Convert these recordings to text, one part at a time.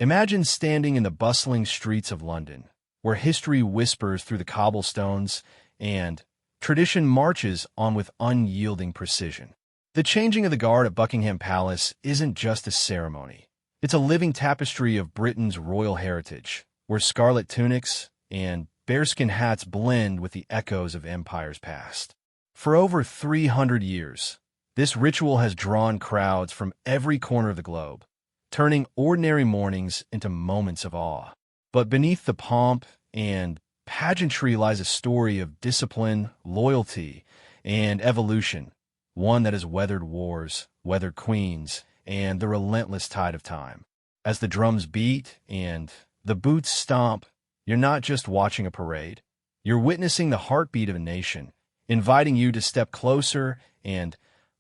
Imagine standing in the bustling streets of London, where history whispers through the cobblestones and tradition marches on with unyielding precision. The changing of the guard at Buckingham Palace isn't just a ceremony. It's a living tapestry of Britain's royal heritage, where scarlet tunics and bearskin hats blend with the echoes of empires past. For over 300 years, this ritual has drawn crowds from every corner of the globe, turning ordinary mornings into moments of awe. But beneath the pomp and pageantry lies a story of discipline, loyalty, and evolution, one that has weathered wars, weathered queens, and the relentless tide of time. As the drums beat and the boots stomp, you're not just watching a parade. You're witnessing the heartbeat of a nation, inviting you to step closer and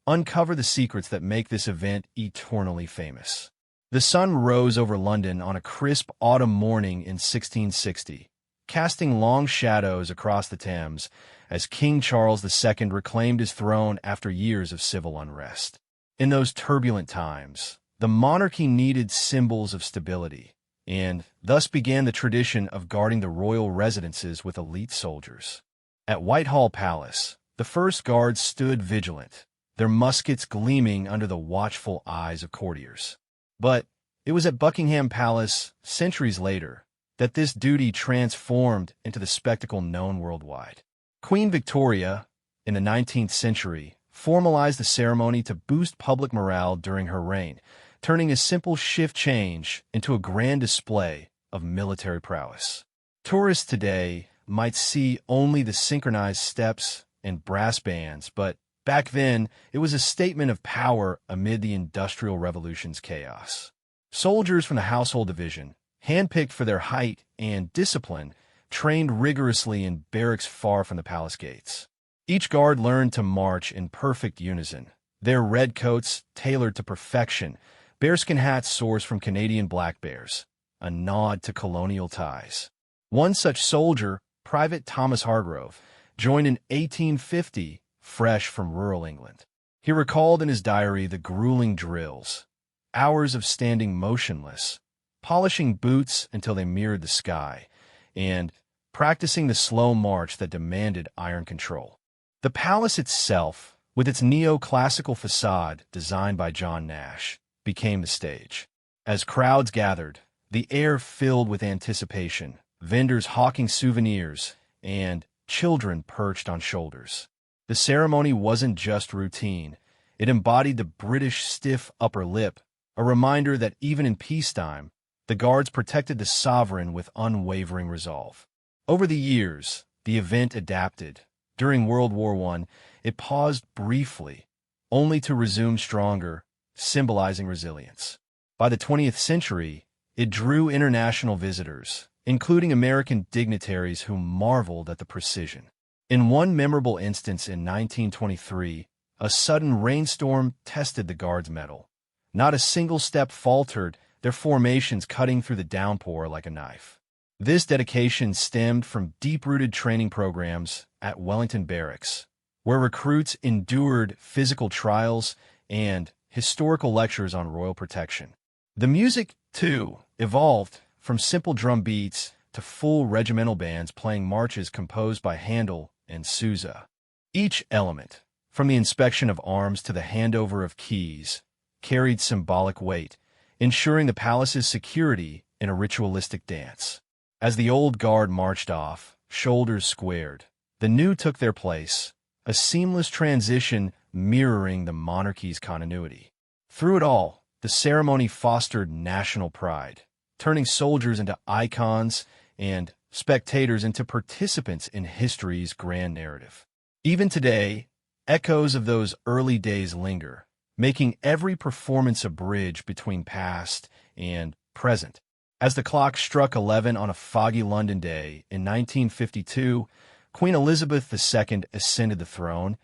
uncover the secrets that make this event eternally famous. The sun rose over London on a crisp autumn morning in 1660, casting long shadows across the Thames as King Charles II reclaimed his throne after years of civil unrest. In those turbulent times, the monarchy needed symbols of stability, and thus began the tradition of guarding the royal residences with elite soldiers. At Whitehall Palace, the First Guard stood vigilant, their muskets gleaming under the watchful eyes of courtiers. But it was at Buckingham Palace, centuries later, that this duty transformed into the spectacle known worldwide. Queen Victoria, in the 19th century, formalized the ceremony to boost public morale during her reign, turning a simple shift change into a grand display of military prowess. Tourists today might see only the synchronized steps and brass bands, but back then, it was a statement of power amid the Industrial Revolution's chaos. Soldiers from the Household Division, handpicked for their height and discipline, trained rigorously in barracks far from the palace gates. Each guard learned to march in perfect unison, their red coats tailored to perfection, bearskin hats sourced from Canadian black bears, a nod to colonial ties. One such soldier, Private Thomas Hargrove, joined in 1850, fresh from rural England. He recalled in his diary the grueling drills, hours of standing motionless, polishing boots until they mirrored the sky, and practicing the slow march that demanded iron control. The palace itself, with its neoclassical facade designed by John Nash, became the stage. As crowds gathered, the air filled with anticipation, vendors hawking souvenirs, and children perched on shoulders. The ceremony wasn't just routine. It embodied the British stiff upper lip, a reminder that even in peacetime, the guards protected the sovereign with unwavering resolve. Over the years, the event adapted. During World War I, it paused briefly, only to resume stronger, symbolizing resilience. By the 20th century, it drew international visitors, including American dignitaries who marveled at the precision. In one memorable instance in 1923, a sudden rainstorm tested the guards' mettle. Not a single step faltered, their formations cutting through the downpour like a knife. This dedication stemmed from deep-rooted training programs at Wellington Barracks, where recruits endured physical trials and historical lectures on royal protection. The music, too, evolved from simple drum beats to full regimental bands playing marches composed by Handel and Sousa. Each element, from the inspection of arms to the handover of keys, carried symbolic weight, ensuring the palace's security in a ritualistic dance. As the old guard marched off, shoulders squared, the new took their place, a seamless transition mirroring the monarchy's continuity. Through it all, the ceremony fostered national pride, turning soldiers into icons and spectators into participants in history's grand narrative. Even today, echoes of those early days linger, making every performance a bridge between past and present. As the clock struck 11 on a foggy London day in 1952, Queen Elizabeth II ascended the throne,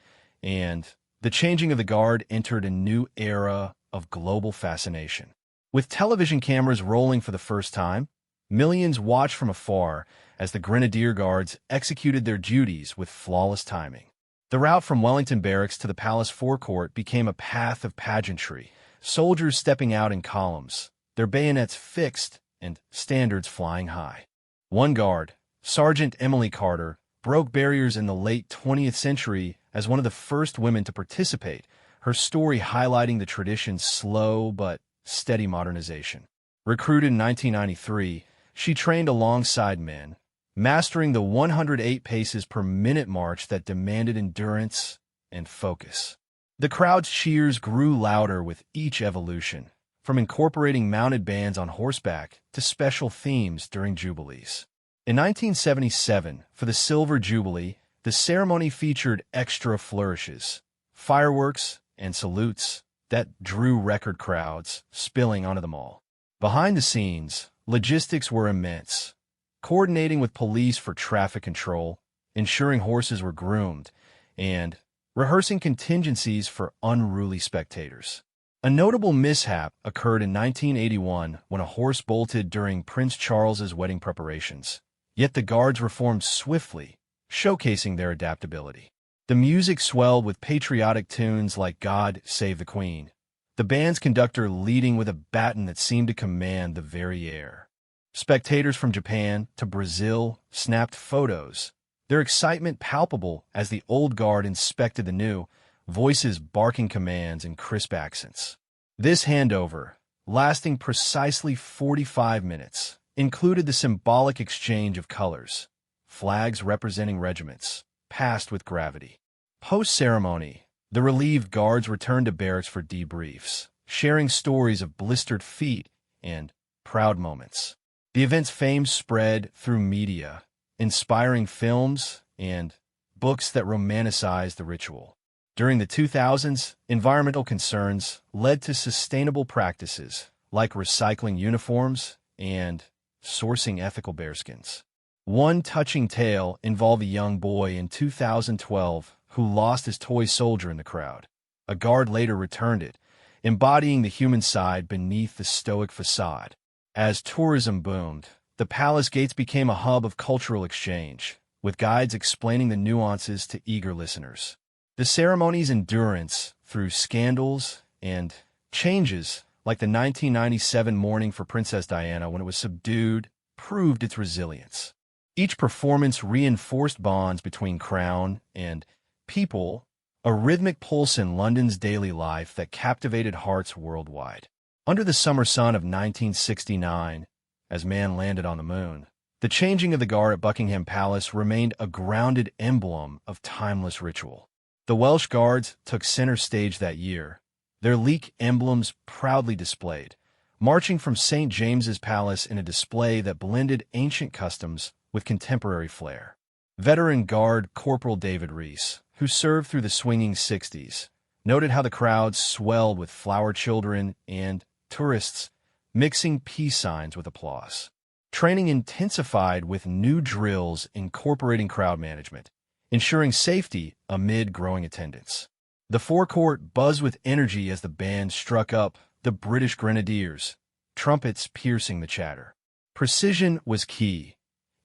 and the changing of the guard entered a new era of global fascination. With television cameras rolling for the first time, millions watched from afar as the Grenadier Guards executed their duties with flawless timing. The route from Wellington Barracks to the palace forecourt became a path of pageantry, soldiers stepping out in columns, their bayonets fixed and standards flying high. One guard, Sergeant Emily Carter, broke barriers in the late 20th century as one of the first women to participate, her story highlighting the tradition's slow but steady modernization. Recruited in 1993, she trained alongside men, mastering the 108 paces per minute march that demanded endurance and focus. The crowd's cheers grew louder with each evolution, from incorporating mounted bands on horseback to special themes during jubilees. In 1977, for the Silver Jubilee, the ceremony featured extra flourishes, fireworks, and salutes that drew record crowds spilling onto the mall. Behind the scenes, logistics were immense, coordinating with police for traffic control, ensuring horses were groomed, and rehearsing contingencies for unruly spectators. A notable mishap occurred in 1981 when a horse bolted during Prince Charles's wedding preparations. Yet the guards reformed swiftly, showcasing their adaptability. The music swelled with patriotic tunes like God Save the Queen, the band's conductor leading with a baton that seemed to command the very air. Spectators from Japan to Brazil snapped photos, their excitement palpable as the old guard inspected the new, voices barking commands in crisp accents. This handover, lasting precisely 45 minutes, included the symbolic exchange of colors, flags representing regiments, passed with gravity. Post-ceremony, the relieved guards returned to barracks for debriefs, sharing stories of blistered feet and proud moments. The event's fame spread through media, inspiring films and books that romanticized the ritual. During the 2000s, environmental concerns led to sustainable practices like recycling uniforms and sourcing ethical bearskins. One touching tale involved a young boy in 2012 who lost his toy soldier in the crowd. A guard later returned it, embodying the human side beneath the stoic facade. As tourism boomed, the palace gates became a hub of cultural exchange, with guides explaining the nuances to eager listeners. The ceremony's endurance through scandals and changes, like the 1997 mourning for Princess Diana when it was subdued, proved its resilience. Each performance reinforced bonds between crown and people, a rhythmic pulse in London's daily life that captivated hearts worldwide. Under the summer sun of 1969, as man landed on the moon, the changing of the guard at Buckingham Palace remained a grounded emblem of timeless ritual. The Welsh Guards took center stage that year, their leek emblems proudly displayed, marching from St. James's Palace in a display that blended ancient customs with contemporary flair. Veteran Guard Corporal David Rees, who served through the swinging 60s, noted how the crowds swelled with flower children and tourists mixing peace signs with applause. Training intensified with new drills incorporating crowd management, ensuring safety amid growing attendance. The forecourt buzzed with energy as the band struck up the British Grenadiers, trumpets piercing the chatter. Precision was key,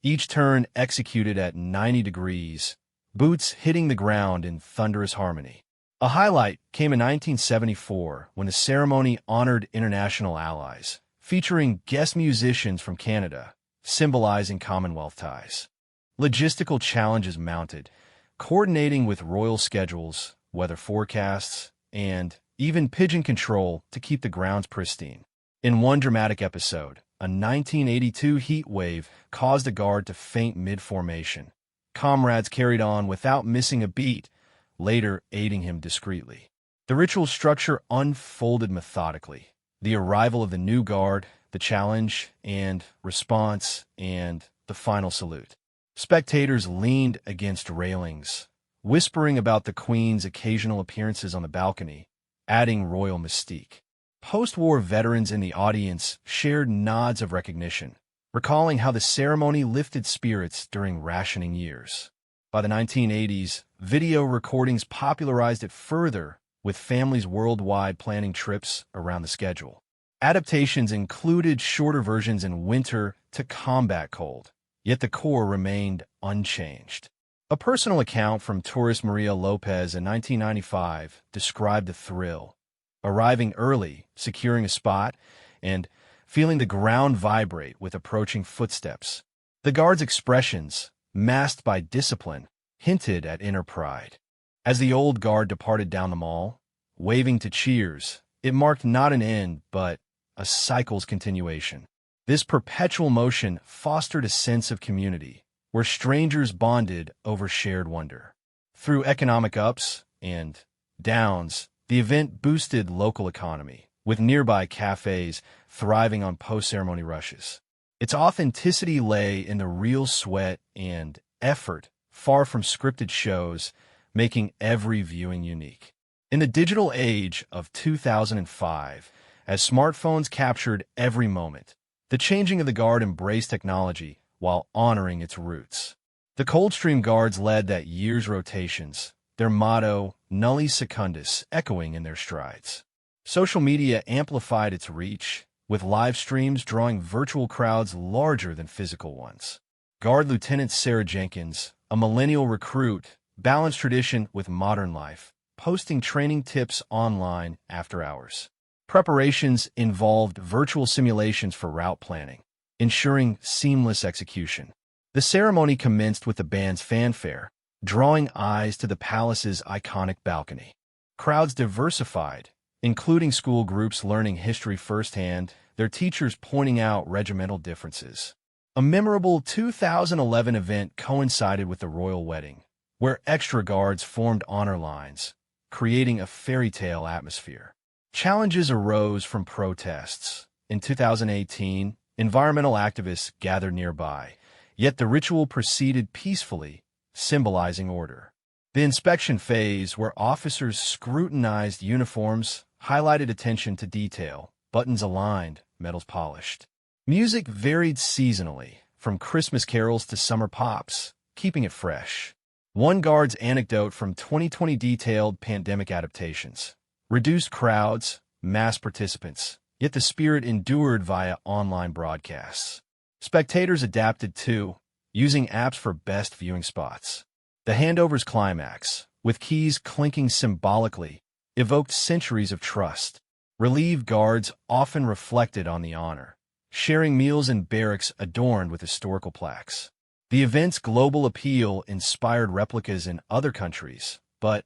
each turn executed at 90 degrees, boots hitting the ground in thunderous harmony. A highlight came in 1974 when the ceremony honored international allies, featuring guest musicians from Canada, symbolizing Commonwealth ties. Logistical challenges mounted, coordinating with royal schedules, weather forecasts, and even pigeon control to keep the grounds pristine. In one dramatic episode, a 1982 heat wave caused a guard to faint mid-formation. Comrades carried on without missing a beat, later aiding him discreetly. The ritual structure unfolded methodically. The arrival of the new guard, the challenge and response, and the final salute. Spectators leaned against railings, whispering about the Queen's occasional appearances on the balcony, adding royal mystique. Post-war veterans in the audience shared nods of recognition, recalling how the ceremony lifted spirits during rationing years. By the 1980s, video recordings popularized it further, with families worldwide planning trips around the schedule. Adaptations included shorter versions in winter to combat cold, yet the core remained unchanged. A personal account from tourist Maria Lopez in 1995 described the thrill, arriving early, securing a spot, and feeling the ground vibrate with approaching footsteps. The guards' expressions, masked by discipline, hinted at inner pride. As the old guard departed down the mall, waving to cheers, it marked not an end, but a cycle's continuation. This perpetual motion fostered a sense of community, where strangers bonded over shared wonder. Through economic ups and downs, the event boosted local economy, with nearby cafes thriving on post-ceremony rushes. Its authenticity lay in the real sweat and effort, far from scripted shows, making every viewing unique. In the digital age of 2005, as smartphones captured every moment, the changing of the guard embraced technology while honoring its roots. The Coldstream Guards led that year's rotations, their motto, Nulli Secundus, echoing in their strides. Social media amplified its reach, with live streams drawing virtual crowds larger than physical ones. Guard Lieutenant Sarah Jenkins, a millennial recruit, balanced tradition with modern life, posting training tips online after hours. Preparations involved virtual simulations for route planning, ensuring seamless execution. The ceremony commenced with the band's fanfare, drawing eyes to the palace's iconic balcony. Crowds diversified, including school groups learning history firsthand, their teachers pointing out regimental differences. A memorable 2011 event coincided with the royal wedding, where extra guards formed honor lines, creating a fairy tale atmosphere. Challenges arose from protests. In 2018, environmental activists gathered nearby, yet the ritual proceeded peacefully, symbolizing order. The inspection phase, where officers scrutinized uniforms, highlighted attention to detail, buttons aligned, medals polished. Music varied seasonally, from Christmas carols to summer pops, keeping it fresh. One guard's anecdote from 2020 detailed pandemic adaptations. Reduced crowds, mass participants, yet the spirit endured via online broadcasts. Spectators adapted too, using apps for best viewing spots. The handover's climax, with keys clinking symbolically, evoked centuries of trust. Relieved guards often reflected on the honor, sharing meals in barracks adorned with historical plaques. The event's global appeal inspired replicas in other countries, but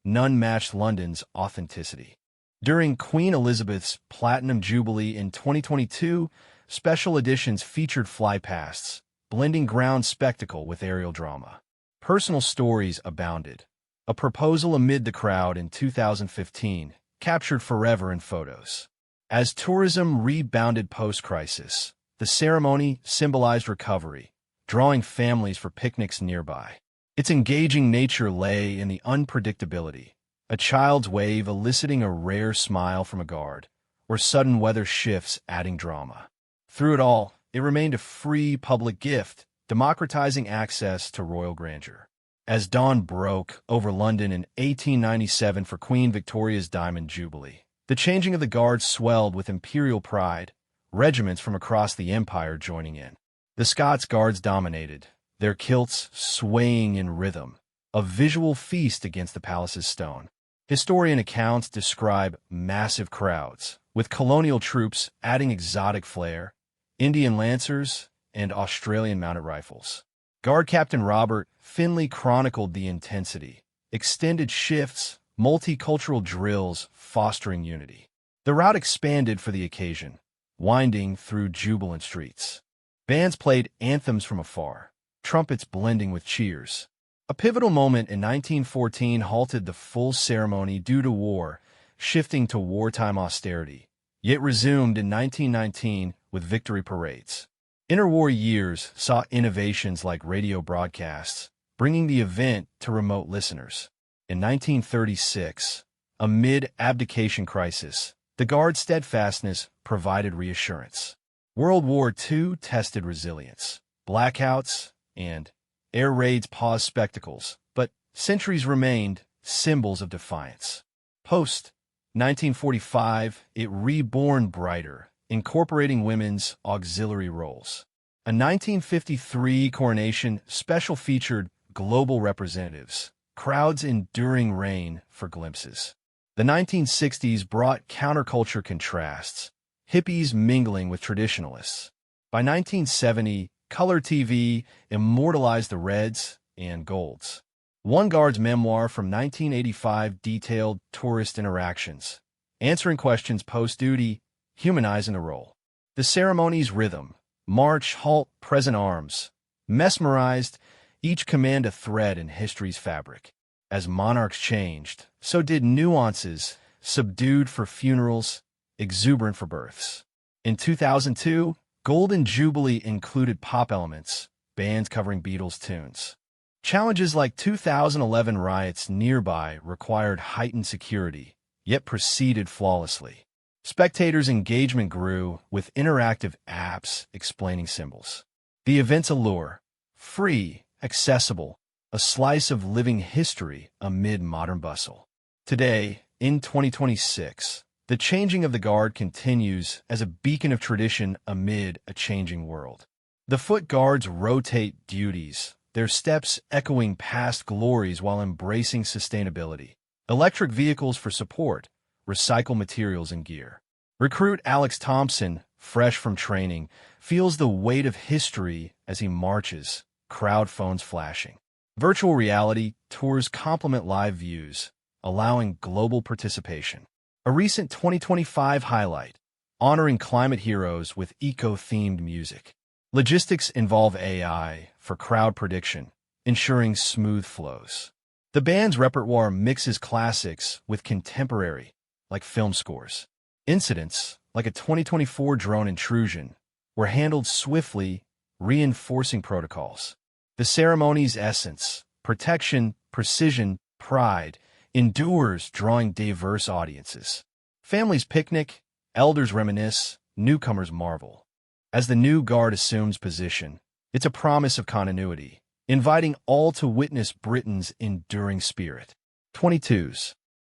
none matched London's authenticity. During Queen Elizabeth's Platinum Jubilee in 2022, special editions featured flypasts, blending ground spectacle with aerial drama. Personal stories abounded. A proposal amid the crowd in 2015 captured forever in photos. As tourism rebounded post-crisis, the ceremony symbolized recovery, drawing families for picnics nearby. Its engaging nature lay in the unpredictability, a child's wave eliciting a rare smile from a guard, or sudden weather shifts adding drama. Through it all, it remained a free public gift, democratizing access to royal grandeur. As dawn broke over London in 1897 for Queen Victoria's Diamond Jubilee, the changing of the guard swelled with imperial pride, regiments from across the empire joining in. The Scots Guards dominated, their kilts swaying in rhythm, a visual feast against the palace's stone. Historian accounts describe massive crowds, with colonial troops adding exotic flair, Indian Lancers, and Australian mounted rifles. Guard Captain Robert Finlay chronicled the intensity, extended shifts, multicultural drills fostering unity. The route expanded for the occasion, winding through jubilant streets. Bands played anthems from afar, trumpets blending with cheers. A pivotal moment in 1914 halted the full ceremony due to war, shifting to wartime austerity, yet resumed in 1919 with victory parades. Interwar years saw innovations like radio broadcasts, bringing the event to remote listeners. In 1936, amid abdication crisis, the Guard's steadfastness provided reassurance. World War II tested resilience. Blackouts and air raids paused spectacles, but centuries remained symbols of defiance. Post-1945, it reborn brighter, incorporating women's auxiliary roles. A 1953 coronation special featured global representatives, crowds enduring reign for glimpses. The 1960s brought counterculture contrasts, hippies mingling with traditionalists. By 1970, color TV immortalized the reds and golds. One guard's memoir from 1985 detailed tourist interactions, answering questions post-duty, humanizing the role. The ceremony's rhythm, march, halt, present arms, mesmerized, each command a thread in history's fabric. As monarchs changed, so did nuances, subdued for funerals, exuberant for births. In 2002, Golden Jubilee included pop elements, bands covering Beatles tunes. Challenges like 2011 riots nearby required heightened security, yet proceeded flawlessly. Spectators' engagement grew with interactive apps explaining symbols. The event's allure, free, accessible, a slice of living history amid modern bustle. Today, in 2026, the changing of the guard continues as a beacon of tradition amid a changing world. The foot guards rotate duties, their steps echoing past glories while embracing sustainability. Electric vehicles for support, recycle materials and gear. Recruit Alex Thompson, fresh from training, feels the weight of history as he marches, crowd phones flashing. Virtual reality tours complement live views, allowing global participation. A recent 2025 highlight, honoring climate heroes with eco-themed music. Logistics involve AI for crowd prediction, ensuring smooth flows. The band's repertoire mixes classics with contemporary, like film scores. Incidents, like a 2024 drone intrusion, were handled swiftly, reinforcing protocols. The ceremony's essence, protection, precision, pride, endures, drawing diverse audiences. Families picnic, elders reminisce, newcomers marvel. As the new guard assumes position, it's a promise of continuity, inviting all to witness Britain's enduring spirit. 22s.